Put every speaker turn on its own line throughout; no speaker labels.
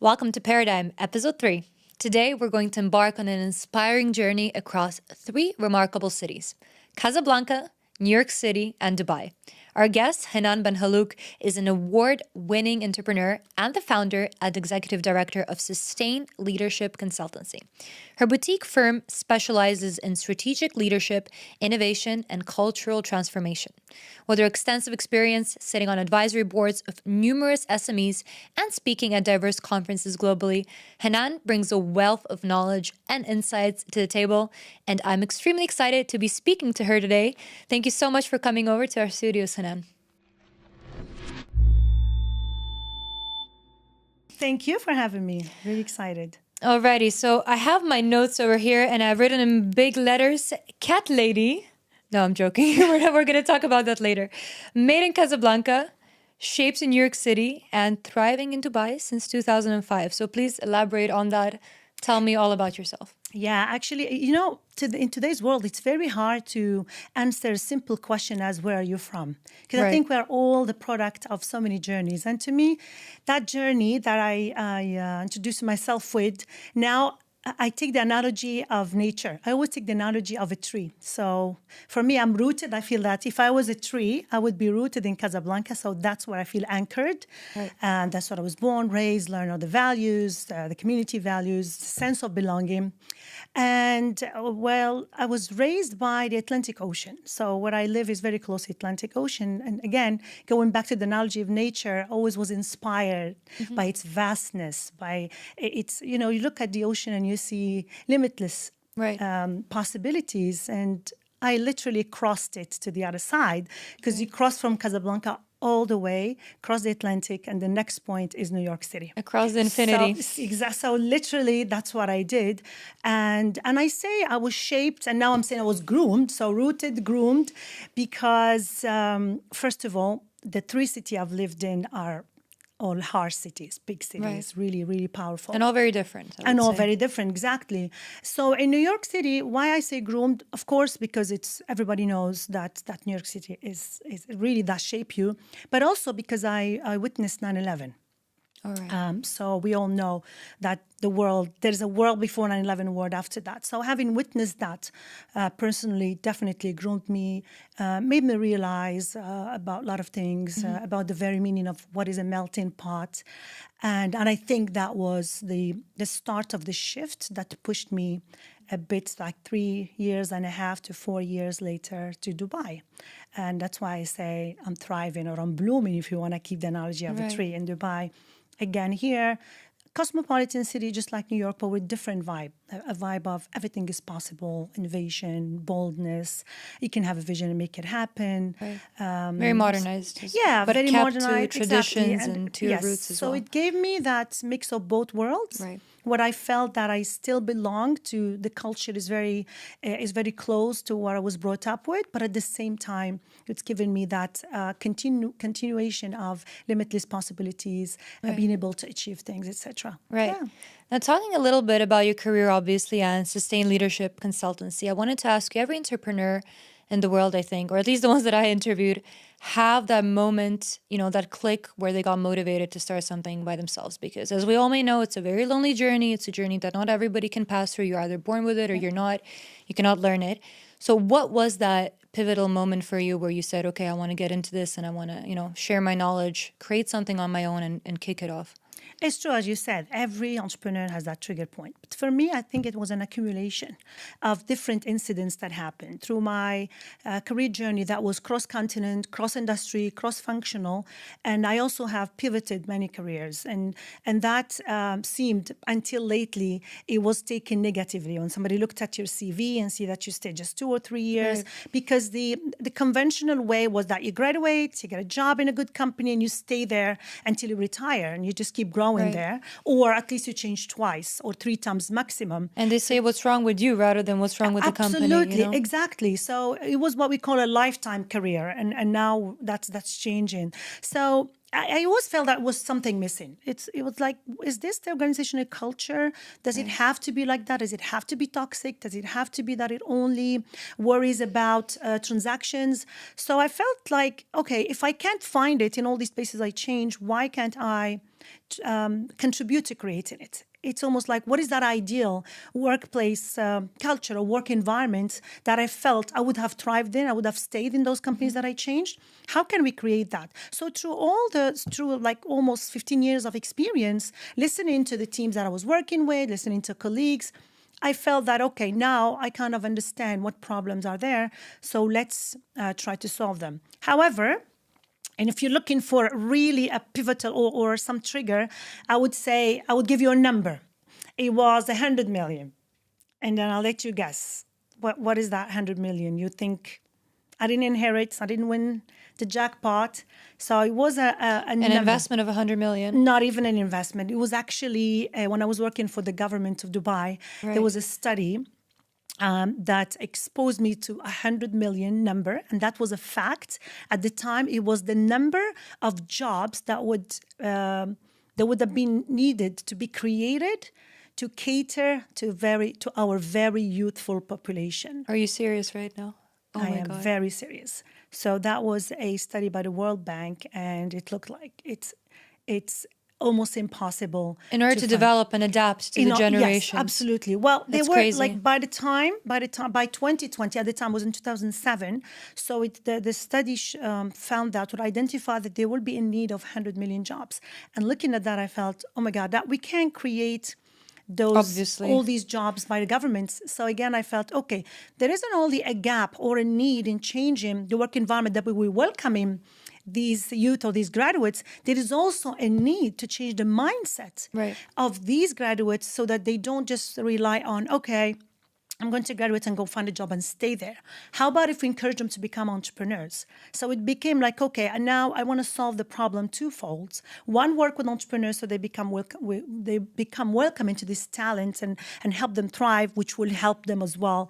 Welcome to Paradigm, Episode 3. Today, we're going to embark on an inspiring journey across three remarkable cities: Casablanca, New York City, and Dubai. Our guest, Hanane Benkhallouk, is an award-winning entrepreneur and the founder and executive director of Sustained Leadership Consultancy. Her boutique firm specializes in strategic leadership, innovation, and cultural transformation. With her extensive experience sitting on advisory boards of numerous SMEs and speaking at diverse conferences globally, Hanane brings a wealth of knowledge and insights to the table, and I'm extremely excited to be speaking to her today. Thank you so much for coming over to our studios, Hanane.
Thank you for having me. Really excited.
Alrighty, so I have my notes over here and I've written in big letters, Cat Lady. No, I'm joking. We're going to talk about that later. Made in Casablanca, shaped in New York City, and thriving in Dubai since 2005. So please elaborate on that. Tell me all about yourself.
Yeah, actually, in today's world, it's very hard to answer a simple question as where are you from? Because I think we're all the product of so many journeys. And to me, that journey that I introduced myself with, now I take the analogy of nature. I always take the analogy of a tree. So for me, I'm rooted. I feel that if I was a tree, I would be rooted in Casablanca. So that's where I feel anchored. Right. And that's where I was born, raised, learned all the values, the community values, sense of belonging. And I was raised by the Atlantic Ocean. So where I live is very close to the Atlantic Ocean. And again, going back to the analogy of nature, always was inspired by its vastness, by its, you look at the ocean and you see limitless possibilities. And I literally crossed it to the other side because you cross from Casablanca all the way, cross the Atlantic, and the next point is New York City.
Across the infinity.
So literally, that's what I did. And I say I was shaped, and now I'm saying I was groomed, so rooted, groomed, because first of all, the three cities I've lived in are all harsh cities, big cities, really, really powerful.
And all very different.
And all very different, exactly. So in New York City, why I say groomed, of course, because everybody knows that New York City is really does shape you, but also because I witnessed 9/11.
All right.
So we all know that there's a world before 9/11, world after that. So having witnessed that personally definitely groomed me, made me realize about a lot of things, about the very meaning of what is a melting pot. And I think that was the start of the shift that pushed me a bit like 3.5 to 4 years later to Dubai. And that's why I say I'm thriving or I'm blooming, if you want to keep the analogy of a tree in Dubai. Again, here, cosmopolitan city, just like New York, but with different vibe. A vibe of everything is possible, innovation, boldness. You can have a vision and make it happen.
Right. Very modernized.
But
very
kept
modernized. To traditions and to your roots as well.
So it gave me that mix of both worlds.
Right.
What I felt that I still belong to, the culture is very close to what I was brought up with, but at the same time, it's given me that continuation of limitless possibilities, being able to achieve things, etc.
Right. Yeah. Now, talking a little bit about your career, obviously, and Sustained Leadership Consultancy, I wanted to ask you, every entrepreneur in the world, I think, or at least the ones that I interviewed, have that moment, that click where they got motivated to start something by themselves. Because as we all may know, it's a very lonely journey. It's a journey that not everybody can pass through. You're either born with it or you're not. You cannot learn it. So what was that pivotal moment for you where you said, okay, I want to get into this and I want to, share my knowledge, create something on my own and kick it off?
It's true, as you said, every entrepreneur has that trigger point. But for me, I think it was an accumulation of different incidents that happened through my career journey that was cross-continent, cross-industry, cross-functional. And I also have pivoted many careers. And that seemed, until lately, it was taken negatively. When somebody looked at your CV and see that you stayed just 2 or 3 years, because the conventional way was that you graduate, you get a job in a good company, and you stay there until you retire, and you just keep growing there, or at least you change twice or 3 times maximum.
And they say what's wrong with you rather than what's wrong with the company.
Absolutely, exactly. So it was what we call a lifetime career, and now that's changing. So I always felt that was something missing. It was like, is this the organizational culture? Does it have to be like that? Does it have to be toxic? Does it have to be that it only worries about transactions? So I felt like, okay, if I can't find it in all these places I change, why can't I contribute to creating it? It's almost like, what is that ideal workplace culture or work environment that I felt I would have thrived in, I would have stayed in those companies that I changed? How can we create that? So through like almost 15 years of experience, listening to the teams that I was working with, listening to colleagues, I felt that, okay, now I kind of understand what problems are there. So let's try to solve them. However, and if you're looking for really a pivotal or some trigger, I would say, I would give you a number. It was 100 million. And then I'll let you guess. What is that 100 million? You think, I didn't inherit, I didn't win the jackpot. So it was an
investment of 100 million.
Not even an investment. It was actually, when I was working for the government of Dubai, there was a study that exposed me to 100 million number. And that was a fact. At the time, it was the number of jobs that would have been needed to be created to cater to our very youthful population.
Are you serious right now? Oh
I am very serious. So that was a study by the World Bank, and it looked like it's almost impossible
in order to develop and adapt to the generations.
Yes, absolutely. Well, they were
crazy.
Like by 2020, at the time it was in 2007. So the study found out or identified that there will be in need of 100 million jobs. And looking at that, I felt, oh my God, that we can't create all these jobs by the governments. So again, I felt, okay, there isn't only a gap or a need in changing the work environment that we will welcome in these youth or these graduates, there is also a need to change the mindset of these graduates so that they don't just rely on, okay, I'm going to graduate and go find a job and stay there. How about if we encourage them to become entrepreneurs? So it became like, okay, and now I want to solve the problem twofold. One, work with entrepreneurs so they become welcome into this talent and help them thrive, which will help them as well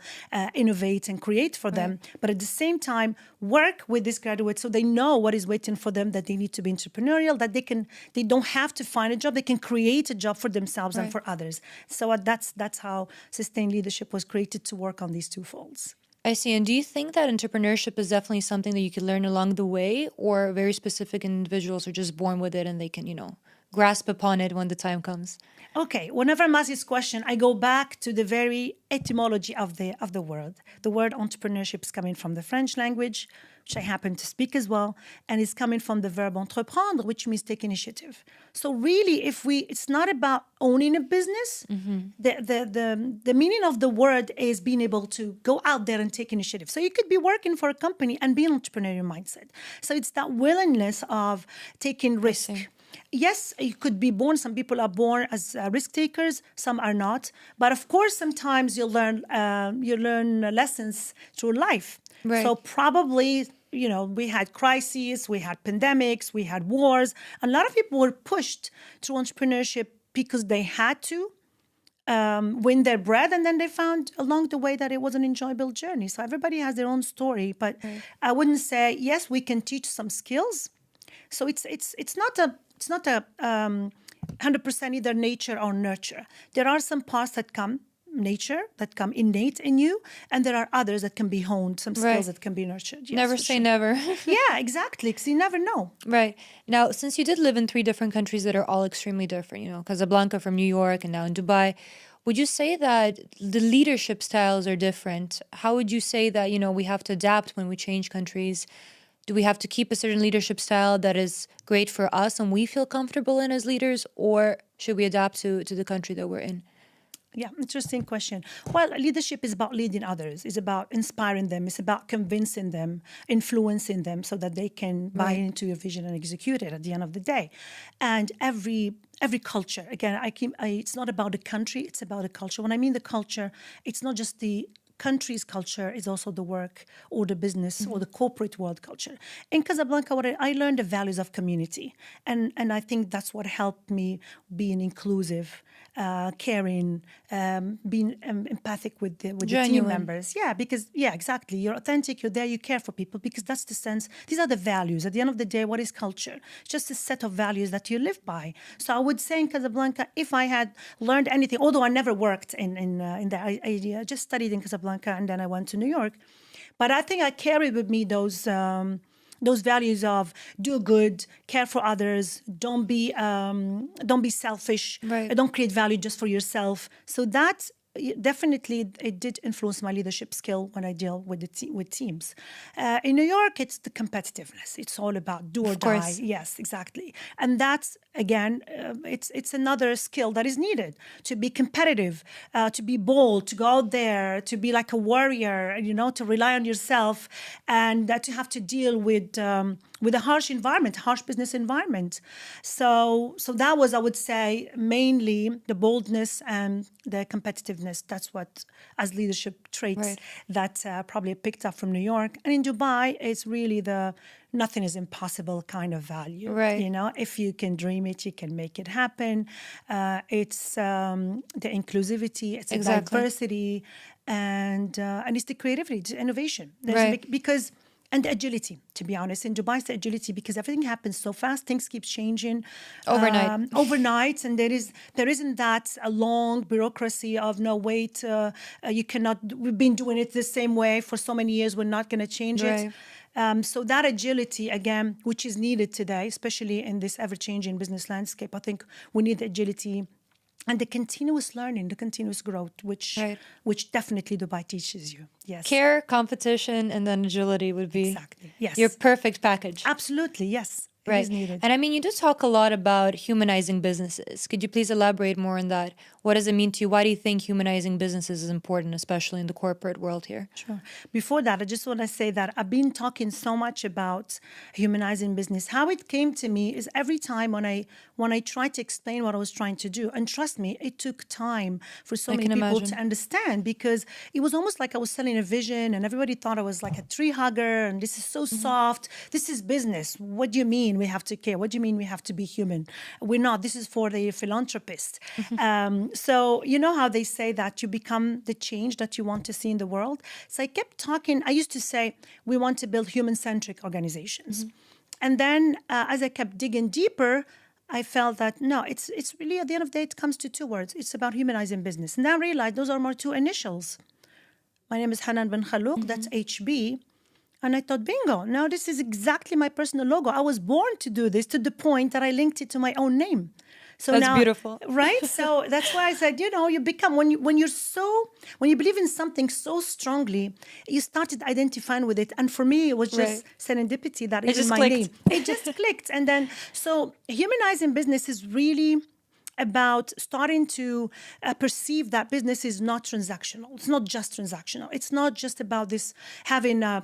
innovate and create for them. But at the same time, work with these graduates so they know what is waiting for them, that they need to be entrepreneurial, that they don't have to find a job, they can create a job for themselves and for others. So that's how sustained leadership was created, to work on these two folds.
I see. And do you think that entrepreneurship is definitely something that you can learn along the way, or very specific individuals are just born with it and they can, grasp upon it when the time comes?
Okay, whenever I'm asked this question, I go back to the very etymology of the word. The word entrepreneurship is coming from the French language, which I happen to speak as well, and it's coming from the verb entreprendre, which means take initiative. So really, it's not about owning a business. The meaning of the word is being able to go out there and take initiative. So you could be working for a company and be an entrepreneurial mindset. So it's that willingness of taking risk. Yes, you could be born. Some people are born as risk takers. Some are not. But of course, sometimes you learn lessons through life. So probably, we had crises, we had pandemics, we had wars. A lot of people were pushed through entrepreneurship because they had to win their bread, and then they found along the way that it was an enjoyable journey. So everybody has their own story. But I wouldn't say, yes, we can teach some skills. So it's not a 100% either nature or nurture. There are some parts that come innate in you, and there are others that can be honed, some skills that can be nurtured. Yes,
never say never.
Yeah, exactly, because you never know.
Right. Now, since you did live in 3 different countries that are all extremely different, Casablanca from New York and now in Dubai, would you say that the leadership styles are different? How would you say that, we have to adapt when we change countries? Do we have to keep a certain leadership style that is great for us and we feel comfortable in as leaders, or should we adapt to the country that we're in?
Yeah, interesting question. Well, leadership is about leading others. It's about inspiring them. It's about convincing them, influencing them so that they can buy into your vision and execute it at the end of the day. And every culture, again, it's not about the country, it's about the culture. When I mean the culture, it's not just the country's culture is also the work or the business or the corporate world culture. In Casablanca, what I learned the values of community. And I think that's what helped me being inclusive, caring, being empathic with the team members. Yeah, because, exactly. You're authentic, you're there, you care for people, because that's the sense. These are the values. At the end of the day, what is culture? It's just a set of values that you live by. So I would say in Casablanca, if I had learned anything, although I never worked I just studied in Casablanca and then I went to New York. But I think I carried with me those values of do good, care for others, don't be selfish, don't create value just for yourself. So that definitely it did influence my leadership skill when I deal with teams. In New York, it's the competitiveness. It's all about do or die. Yes, exactly. And that's again, it's another skill that is needed to be competitive, to be bold, to go out there, to be like a warrior. To rely on yourself, and to have to deal with a harsh environment, harsh business environment. So that was, I would say, mainly the boldness and the competitiveness. That's what, as leadership traits, that probably picked up from New York. And in Dubai, it's really the nothing is impossible kind of value. If you can dream it, you can make it happen. It's the inclusivity, it's the diversity, and it's the creativity, it's innovation. Because and the agility, to be honest. In Dubai, it's the agility because everything happens so fast. Things keep changing overnight, and there isn't that a long bureaucracy of no wait. You cannot. We've been doing it the same way for so many years. We're not going to change it. So that agility, again, which is needed today, especially in this ever-changing business landscape, I think we need agility and the continuous learning, the continuous growth, which definitely Dubai teaches you. Yes.
Care, competition, and then agility would be your perfect package.
Absolutely, yes. It is needed.
And I mean, you do talk a lot about humanizing businesses. Could you please elaborate more on that? What does it mean to you? Why do you think humanizing businesses is important, especially in the corporate world here?
Sure. Before that, I just want to say that I've been talking so much about humanizing business. How it came to me is every time when I tried to explain what I was trying to do, and trust me, it took time for so many people to understand, because it was almost like I was selling a vision and everybody thought I was like a tree hugger and this is so soft. This is business. What do you mean we have to care? What do you mean we have to be human? We're not. This is for the philanthropist. So you know how they say that you become the change that you want to see in the world? So I kept talking. I used to say we want to build human-centric organizations. And then as I kept digging deeper, I felt that, no, it's really, at the end of the day, it comes to two words. It's about humanizing business. And I realized those are my two initials. My name is Hanane Benkhallouk. That's HB. And I thought, bingo, now this is exactly my personal logo. I was born to do this, to the point that I linked it to my own name. So
that's beautiful.
Right? So that's why I said, you become, when you believe in something so strongly, you started identifying with it. And for me, it was just serendipity that is my name. It just clicked. And then, so humanizing business is really about starting to perceive that business is not transactional. It's not just transactional. It's not just about this having a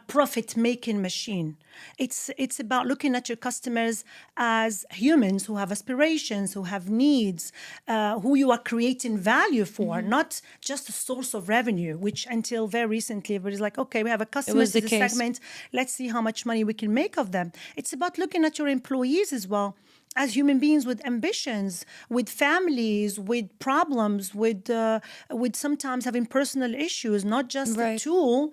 profit-making machine. It's about looking at your customers as humans who have aspirations, who have needs, who you are creating value for, not just a source of revenue, which until very recently, everybody's like, okay, we have a customer in this segment, let's see how much money we can make of them. It's about looking at your employees as well, as human beings with ambitions, with families, with problems, with sometimes having personal issues, not just a tool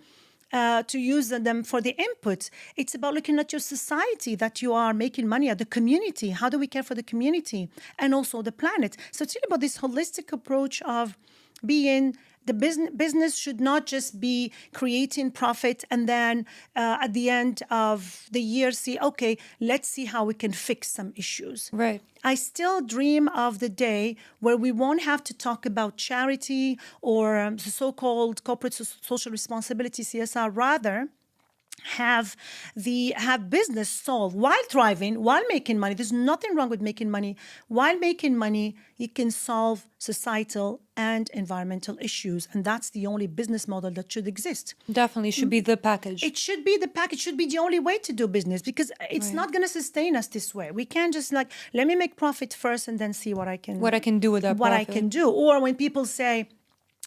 to use them for the input. It's about looking at your society that you are making money at, the community. How do we care for the community? And also the planet. So it's really about this holistic approach of being the business should not just be creating profit and then at the end of the year see, okay, let's see how we can fix some issues.
Right.
I still dream of the day where we won't have to talk about charity or the so-called corporate social responsibility, CSR, rather have business solve while thriving, while making money. There's nothing wrong with making money. While making money, you can solve societal and environmental issues. And that's the only business model that should exist.
Definitely should be the package.
It should be the package, should be the only way to do business, because it's not going to sustain us this way. We can't just let me make profit first and then see what I can
do with that
what
profit.
I can do. Or when people say,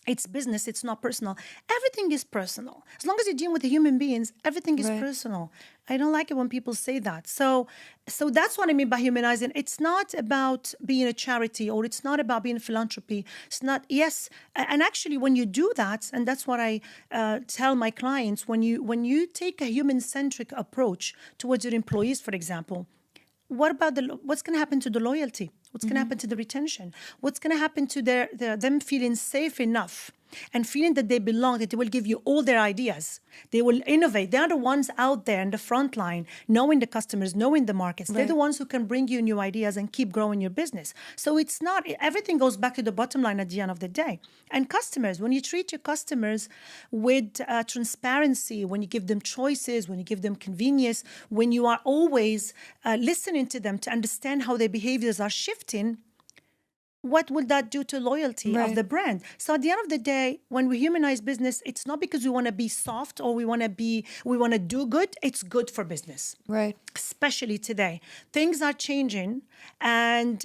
It's business, it's not personal. Everything is personal. As long as you're dealing with the human beings, everything is personal. I don't like it when people say that. So that's what I mean by humanizing. It's not about being a charity, or it's not about being philanthropy. It's not, yes. And actually, when you do that, and that's what I tell my clients, when you take a human-centric approach towards your employees, for example, what's going to happen to the loyalty? What's going to happen to the retention? What's going to happen to them feeling safe enough and feeling that they belong, that they will give you all their ideas? They will innovate. They are the ones out there in the front line, knowing the customers, knowing the markets. They're the ones who can bring you new ideas and keep growing your business. So it's not, everything goes back to the bottom line at the end of the day. And customers, when you treat your customers with transparency, when you give them choices, when you give them convenience, when you are always listening to them to understand how their behaviors are shifting, what will that do to loyalty of the brand? So at the end of the day, when we humanize business, it's not because we want to be soft or we want to do good. It's good for business.
Right.
Especially today. Things are changing. And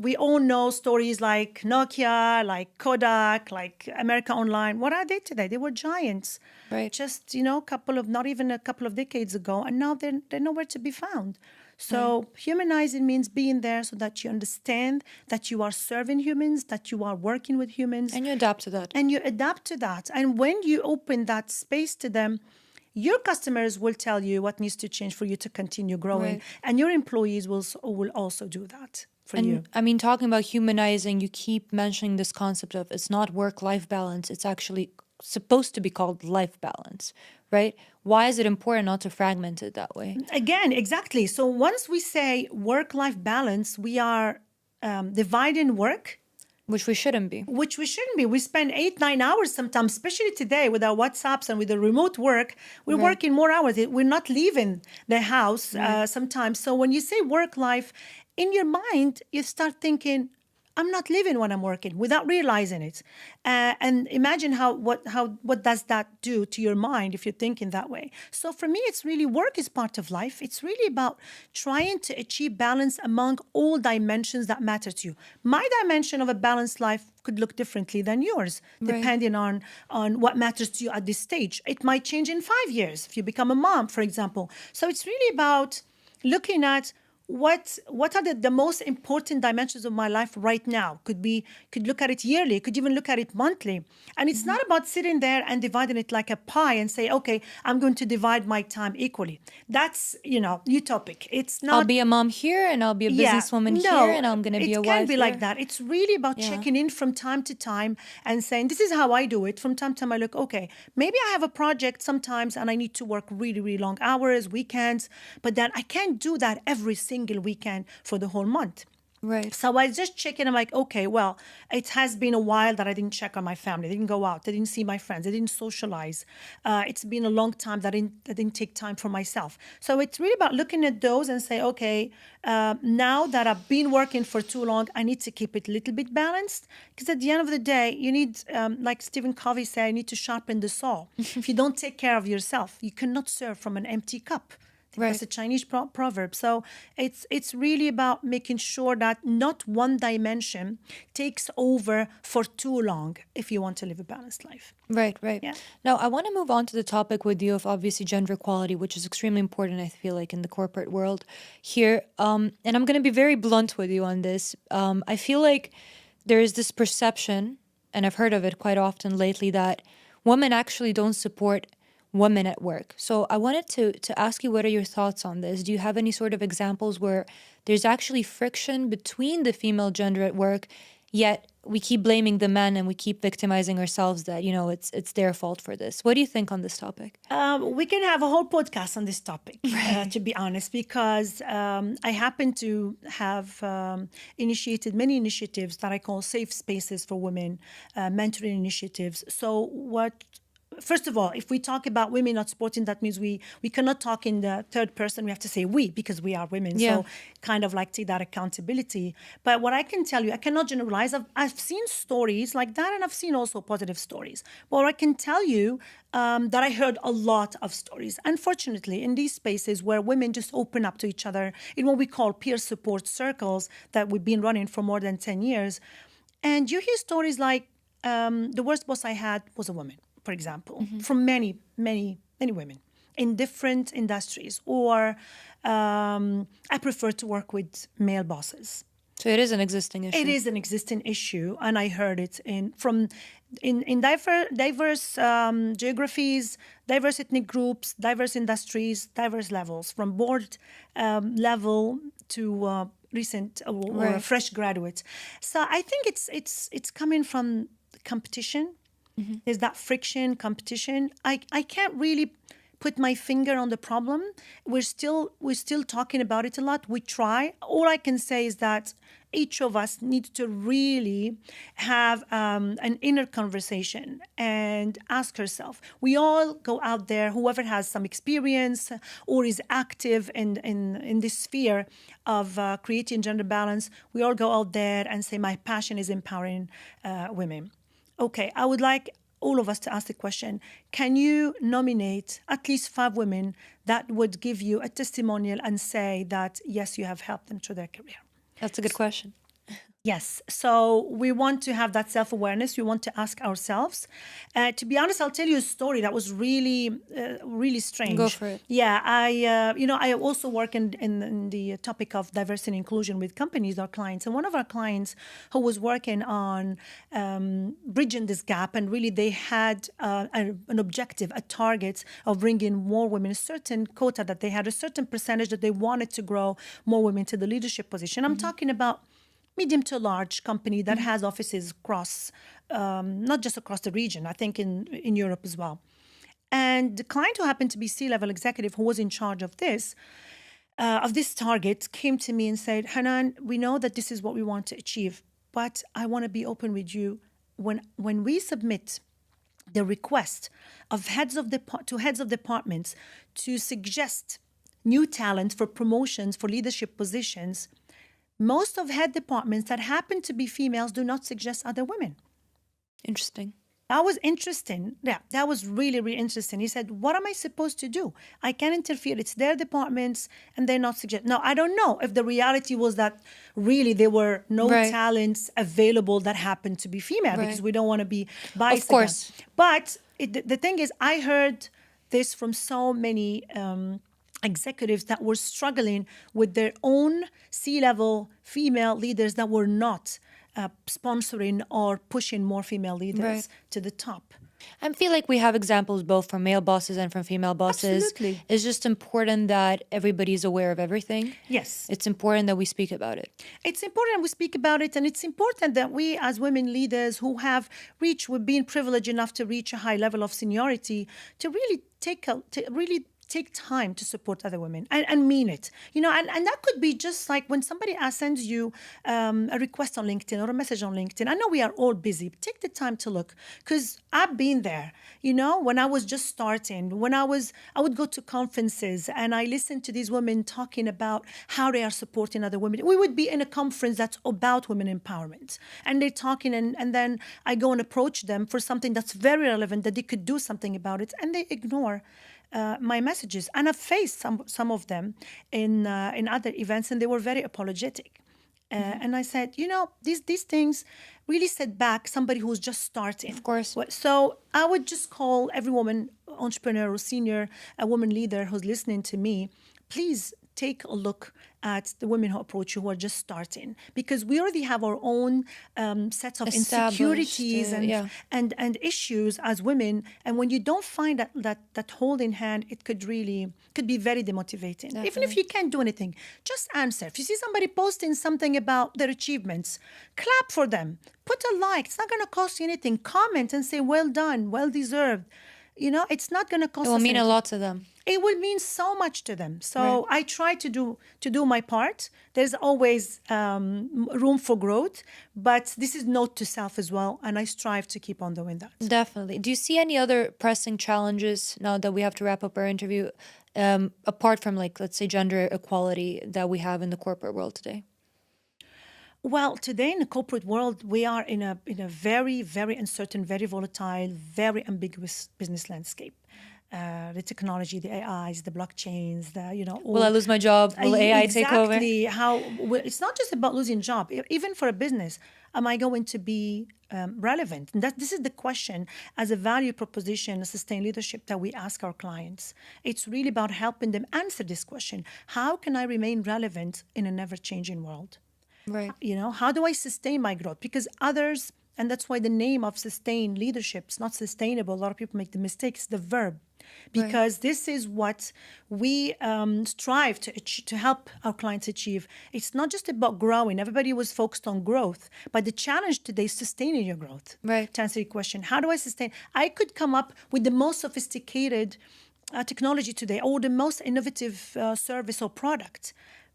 we all know stories like Nokia, like Kodak, like America Online. What are they today? They were giants.
Right.
Just, not even a couple of decades ago. And now they're nowhere to be found. So humanizing means being there so that you understand that you are serving humans, that you are working with humans.
And you adapt to that.
And when you open that space to them, your customers will tell you what needs to change for you to continue growing.
Right.
And your employees will also do that for you.
I mean, talking about humanizing, you keep mentioning this concept of it's not work-life balance. It's actually supposed to be called life balance, right? Why is it important not to fragment it that way?
Again, exactly. So once we say work-life balance, we are dividing work.
Which we shouldn't be.
We spend 8-9 hours sometimes, especially today with our WhatsApps and with the remote work. We're working more hours. We're not leaving the house sometimes. So when you say work-life, in your mind, you start thinking, I'm not living when I'm working without realizing it. And imagine what does that do to your mind if you're thinking that way. So for me, it's really work is part of life. It's really about trying to achieve balance among all dimensions that matter to you. My dimension of a balanced life could look differently than yours, depending on what matters to you at this stage. It might change in 5 years if you become a mom, for example. So it's really about looking at what are the most important dimensions of my life right now. Could look at it yearly, could even look at it monthly. And it's not about sitting there and dividing it like a pie and say, okay, I'm going to divide my time equally. That's, utopic. It's not.
I'll be a mom here and I'll be a businesswoman here and I'm going to be a wife.
It can't be
here.
like that. It's really about checking in from time to time and saying, this is how I do it. From time to time, I look, okay, maybe I have a project sometimes and I need to work really, really long hours, weekends, but then I can't do that every single weekend for the whole month.
Right.
So I just check in. I'm like, okay, well, it has been a while that I didn't check on my family. I didn't go out. I didn't see my friends. I didn't socialize. It's been a long time that I didn't take time for myself. So it's really about looking at those and say, okay, now that I've been working for too long, I need to keep it a little bit balanced. Because at the end of the day, you need, like Stephen Covey said, you need to sharpen the saw. If you don't take care of yourself, you cannot serve from an empty cup. That's a Chinese proverb. So it's really about making sure that not one dimension takes over for too long if you want to live a balanced life.
Right.
Yeah.
Now, I want to move on to the topic with you of obviously gender equality, which is extremely important, I feel like, in the corporate world here. And I'm going to be very blunt with you on this. I feel like there is this perception, and I've heard of it quite often lately, that women actually don't support women at work. So I wanted to ask you, what are your thoughts on this? Do you have any sort of examples where there's actually friction between the female gender at work, yet we keep blaming the men and we keep victimizing ourselves that, it's their fault for this? What do you think on this topic?
We can have a whole podcast on this topic, to be honest, because I happen to have initiated many initiatives that I call safe spaces for women, mentoring initiatives. So first of all, if we talk about women not supporting, that means we cannot talk in the third person. We have to say we, because we are women.
Yeah.
So kind of like take that accountability. But what I can tell you, I cannot generalize. I've seen stories like that, and I've seen also positive stories. But what I can tell you, that I heard a lot of stories, unfortunately, in these spaces where women just open up to each other in what we call peer support circles that we've been running for more than 10 years. And you hear stories like, the worst boss I had was a woman, for example, from many, many, many women in different industries. Or I prefer to work with male bosses.
So it is an existing issue.
It is an existing issue, and I heard it in diverse geographies, diverse ethnic groups, diverse industries, diverse levels, from board level to recent or fresh graduates. So I think it's coming from competition. There's that friction, competition. I can't really put my finger on the problem. We're still talking about it a lot. We try. All I can say is that each of us needs to really have an inner conversation and ask herself. We all go out there, whoever has some experience or is active in this sphere of creating gender balance, we all go out there and say, my passion is empowering women. Okay, I would like all of us to ask the question, can you nominate at least 5 women that would give you a testimonial and say that, yes, you have helped them through their career?
That's a good question.
Yes. So we want to have that self-awareness. We want to ask ourselves. To be honest, I'll tell you a story that was really, really strange.
Go for it.
Yeah. I also work in the topic of diversity and inclusion with companies, our clients. And one of our clients who was working on bridging this gap, and really they had an objective, a target of bringing more women, a certain quota that they had, a certain percentage that they wanted to grow more women to the leadership position. I'm talking about medium to large company that has offices across, not just across the region, I think in Europe as well. And the client, who happened to be C-level executive who was in charge of this target, came to me and said, Hanane, we know that this is what we want to achieve, but I want to be open with you. When we submit the request of heads of departments to suggest new talent for promotions for leadership positions, most of head departments that happen to be females do not suggest other women.
Interesting.
That was interesting. Yeah, that was really, really interesting. He said, what am I supposed to do? I can't interfere. It's their departments and they're not suggest. Now, I don't know if the reality was that really there were no talents available that happened to be female, because we don't want to be biased.
Of course.
Again. But the thing is, I heard this from so many executives that were struggling with their own C-level female leaders that were not sponsoring or pushing more female leaders to the top.
I feel like we have examples both from male bosses and from female bosses.
Absolutely.
It's just important that everybody's aware of everything.
Yes.
It's important that we speak about it.
It's important we speak about it, and it's important that we as women leaders who have reached, we've been privileged enough to reach a high level of seniority, to really take time to support other women and mean it, and that could be just like when somebody sends you a request on LinkedIn or a message on LinkedIn. I know we are all busy, but take the time to look, because I've been there, when I was just starting, I would go to conferences and I listened to these women talking about how they are supporting other women. We would be in a conference that's about women empowerment, and they're talking, and then I go and approach them for something that's very relevant, that they could do something about it, and they ignore my messages. And I've faced some of them in other events, and they were very apologetic. And I said, these things really set back somebody who's just starting.
Of course.
So I would just call every woman entrepreneur or senior woman leader who's listening to me, please take a look at the women who approach you who are just starting, because we already have our own sets of insecurities and issues as women. And when you don't find that holding hand, it could be very demotivating. Definitely. Even if you can't do anything, just answer. If you see somebody posting something about their achievements, clap for them. Put a like. It's not going to cost you anything. Comment and say, well done, well deserved. It's not going to cost us anything.
It will mean a lot to them.
It will mean so much to them. So I try to do my part. There's always room for growth, but this is note to self as well, and I strive to keep on doing that.
Definitely. Do you see any other pressing challenges now that we have to wrap up our interview, apart from, let's say, gender equality that we have in the corporate world today?
Well, today in the corporate world, we are in a very, very uncertain, very volatile, very ambiguous business landscape. the technology, the AIs, the blockchains,
Will I lose my job? Will AI take over?
Exactly. It's not just about losing job. Even for a business, am I going to be relevant? And this is the question as a value proposition, a sustained leadership that we ask our clients. It's really about helping them answer this question. How can I remain relevant in a never-changing world?
Right.
How do I sustain my growth? Because others, and that's why the name of sustained leadership is not sustainable. A lot of people make the mistake. It's the verb. Because this is what we strive to help our clients achieve. It's not just about growing. Everybody was focused on growth. But the challenge today is sustaining your growth.
Right.
To answer your question, how do I sustain? I could come up with the most sophisticated technology today or the most innovative service or product.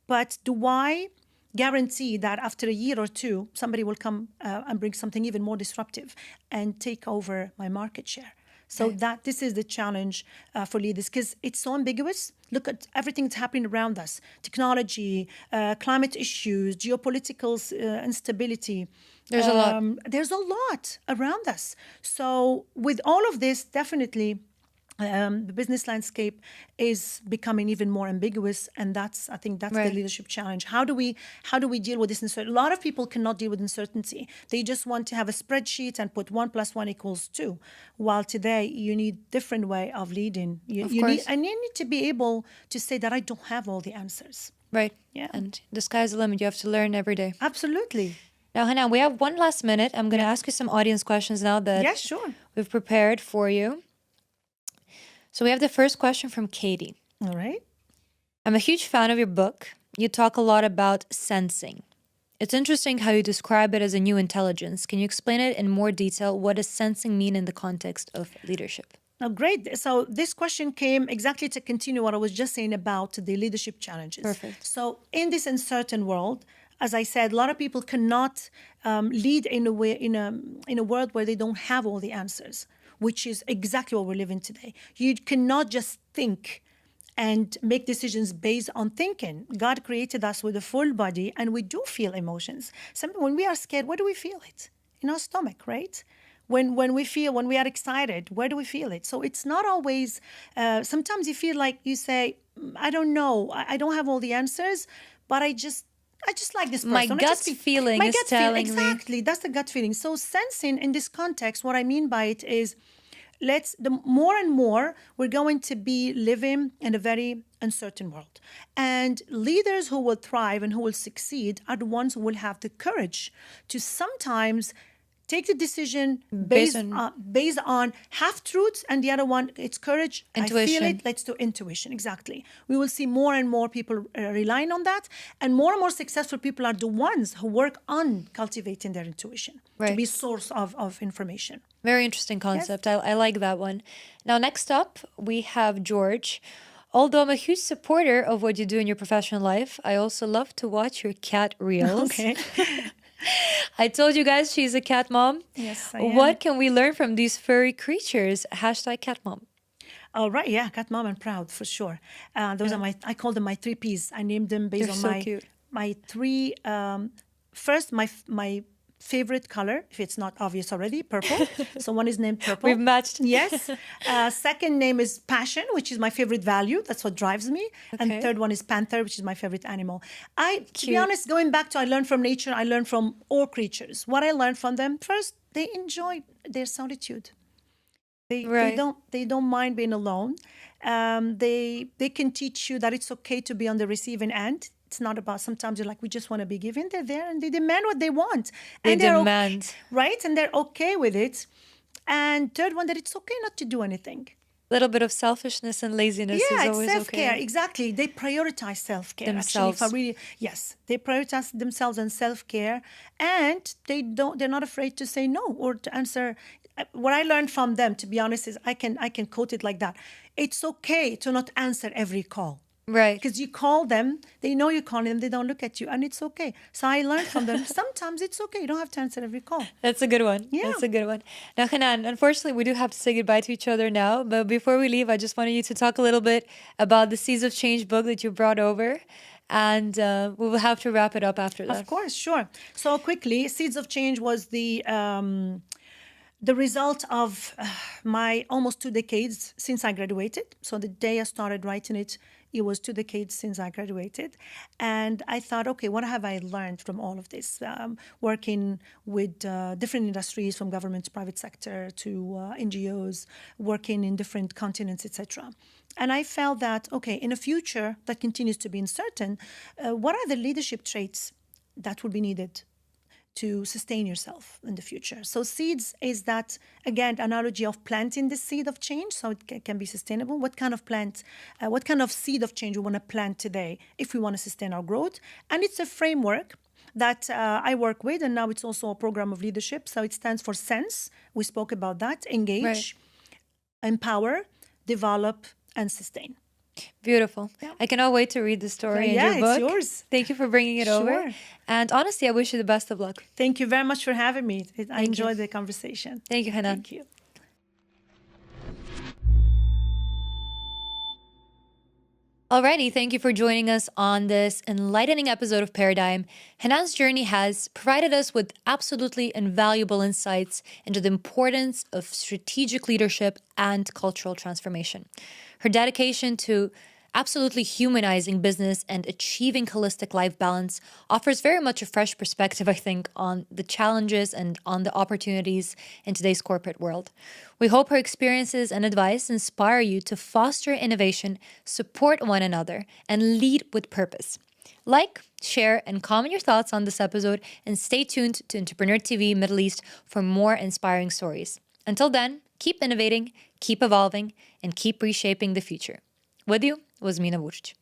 But do I guarantee that after a year or two, somebody will come and bring something even more disruptive and take over my market share? So this is the challenge for leaders, because it's so ambiguous. Look at everything that's happening around us: technology, climate issues, geopolitical instability.
There's a lot.
There's a lot around us. So with all of this, definitely the business landscape is becoming even more ambiguous, and I think that's the leadership challenge. How do we deal with this uncertainty? A lot of people cannot deal with uncertainty. They just want to have a spreadsheet and put 1 + 1 = 2. While today you need different way of leading. You need to be able to say that I don't have all the answers.
Right.
Yeah.
And the sky's the limit. You have to learn every day.
Absolutely.
Now, Hanane, we have one last minute. I'm going to ask you some audience questions now that we've prepared for you. So we have the first question from Katie.
All right.
I'm a huge fan of your book. You talk a lot about sensing. It's interesting how you describe it as a new intelligence. Can you explain it in more detail? What does sensing mean in the context of leadership?
Oh, great. So this question came exactly to continue what I was just saying about the leadership challenges.
Perfect.
So in this uncertain world, as I said, a lot of people cannot lead in a world where they don't have all the answers, which is exactly what we're living today. You cannot just think and make decisions based on thinking. God created us with a full body, and we do feel emotions. When we are scared, where do we feel it? In our stomach, right? When we are excited, where do we feel it? So it's not always, sometimes you feel like you say, I don't know, I don't have all the answers, but I just like this person.
My gut feeling is telling me.
Exactly, that's the gut feeling. So sensing in this context, what I mean by it is, the more and more we're going to be living in a very uncertain world. And leaders who will thrive and who will succeed are the ones who will have the courage to sometimes take the decision based on half-truths, and the other one, it's courage.
Intuition.
I feel it, let's do intuition. Exactly. We will see more and more people relying on that, and more successful people are the ones who work on cultivating their intuition to be source of information.
Very interesting concept.
Yes.
I like that one. Now, next up, we have George. Although I'm a huge supporter of what you do in your professional life, I also love to watch your cat reels.
Okay.
I told you guys she's a cat mom.
Yes, I am.
What can we learn from these furry creatures? #catmom.
Oh, right. Yeah, cat mom and proud, for sure. Those are I call them my 3 Ps. I named them based on my 3, first, my favorite color, if it's not obvious already, purple. So one is named purple.
We've matched.
Yes. Second name is passion, which is my favorite value. That's what drives me.
Okay.
And third one is panther, which is my favorite animal. To be honest, going back to I learned from nature, I learned from all creatures. What I learned from them, first, they enjoy their solitude. They don't mind being alone. They can teach you that it's okay to be on the receiving end. It's not about, sometimes you're like, we just want to be given. They're there and they demand what they want. And they're
demand.
Right? And they're okay with it. And third one, that it's okay not to do anything.
A little bit of selfishness and laziness is always
it's self-care.
okay.
Exactly. They prioritize self-care.
Themselves.
Actually, they prioritize themselves and self-care, and they're not afraid to say no or to answer. What I learned from them, to be honest, is I can quote it like that. It's okay to not answer every call.
Right.
Because you call them, they know you're calling them, they don't look at you, and it's okay. So I learned from them, sometimes it's okay. You don't have to answer every call.
That's a good one.
Yeah.
That's a good one. Now, Hanane, unfortunately, we do have to say goodbye to each other now. But before we leave, I just wanted you to talk a little bit about the Seeds of Change book that you brought over. And we will have to wrap it up after that.
Of course, sure. So quickly, Seeds of Change was the the result of my almost 2 decades since I graduated. So the day I started writing it, it was 2 decades since I graduated. And I thought, okay, what have I learned from all of this? Working with different industries, from government to private sector to NGOs, working in different continents, etc. And I felt that, okay, in a future that continues to be uncertain, what are the leadership traits that will be needed to sustain yourself in the future? So seeds is that, again, analogy of planting the seed of change so it can be sustainable. What kind of plant, what kind of seed of change we want to plant today if we want to sustain our growth? And it's a framework that I work with, and now it's also a program of leadership. So it stands for SENSE. We spoke about that: engage, empower, develop, and sustain.
Beautiful. Yeah. I cannot wait to read the story in your book.
It's yours.
Thank you for bringing it over. And honestly, I wish you the best of luck.
Thank you very much for having me. I enjoyed the conversation.
Thank you, Hanane.
Thank you.
Alrighty, thank you for joining us on this enlightening episode of Paradigm. Hanane's journey has provided us with absolutely invaluable insights into the importance of strategic leadership and cultural transformation. Her dedication to absolutely humanizing business and achieving holistic life balance offers very much a fresh perspective, I think, on the challenges and on the opportunities in today's corporate world. We hope her experiences and advice inspire you to foster innovation, support one another, and lead with purpose. Like, share, and comment your thoughts on this episode, and stay tuned to Entrepreneur TV Middle East for more inspiring stories. Until then, keep innovating, keep evolving, and keep reshaping the future. With you was Mina Vucic.